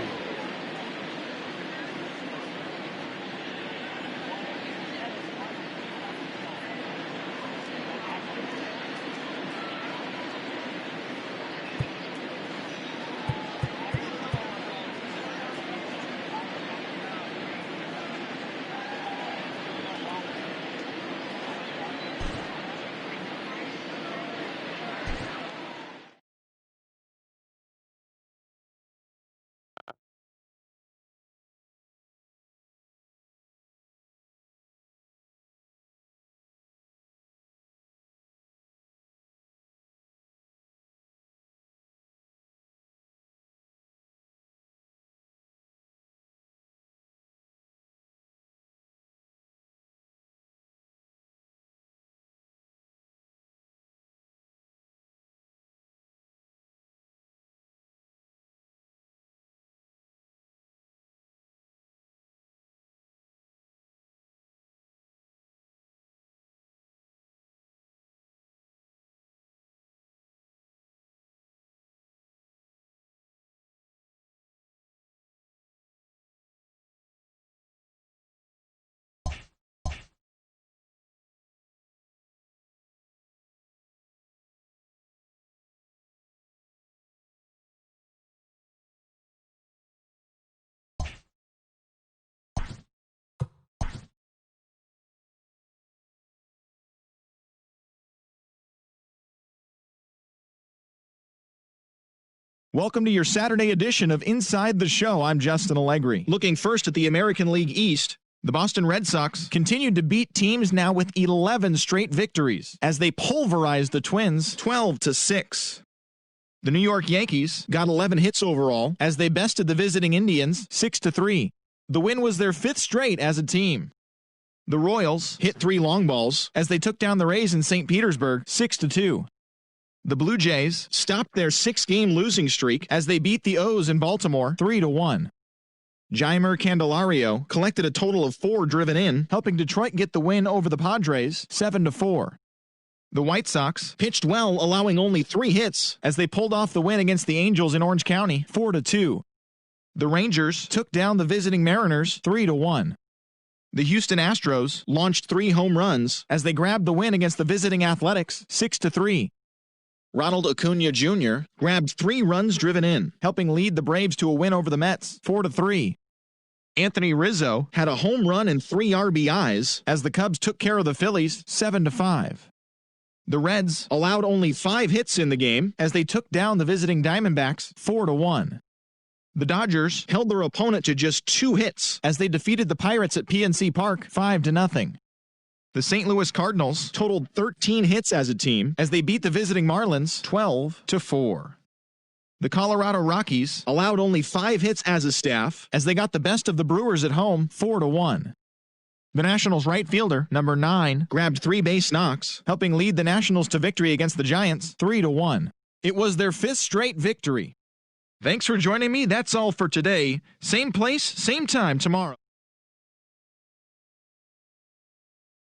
I: Welcome to your Saturday edition of Inside the Show. I'm Justin Allegri. Looking first at the American League East, the Boston Red Sox continued to beat teams now with 11 straight victories as they pulverized the Twins 12-6. The New York Yankees got 11 hits overall as they bested the visiting Indians 6-3. The win was their 5th straight as a team. The Royals hit 3 long balls as they took down the Rays in St. Petersburg 6-2. The Blue Jays stopped their 6-game losing streak as they beat the O's in Baltimore 3-1. Jeimer Candelario collected a total of 4 driven in, helping Detroit get the win over the Padres 7-4. The White Sox pitched well, allowing only 3 hits as they pulled off the win against the Angels in Orange County 4-2. The Rangers took down the visiting Mariners 3-1. The Houston Astros launched 3 home runs as they grabbed the win against the visiting Athletics 6-3. Ronald Acuna Jr. grabbed 3 runs driven in, helping lead the Braves to a win over the Mets 4-3. Anthony Rizzo had a home run and 3 RBIs as the Cubs took care of the Phillies 7-5. The Reds allowed only 5 hits in the game as they took down the visiting Diamondbacks 4-1. The Dodgers held their opponent to just 2 hits as they defeated the Pirates at PNC Park 5-0. The St. Louis Cardinals totaled 13 hits as a team as they beat the visiting Marlins 12-4. The Colorado Rockies allowed only 5 hits as a staff as they got the best of the Brewers at home 4-1. The Nationals right fielder, number 9, grabbed 3 base knocks, helping lead the Nationals to victory against the Giants 3-1. It was their 5th straight victory. Thanks for joining me. That's all for today. Same place, same time tomorrow.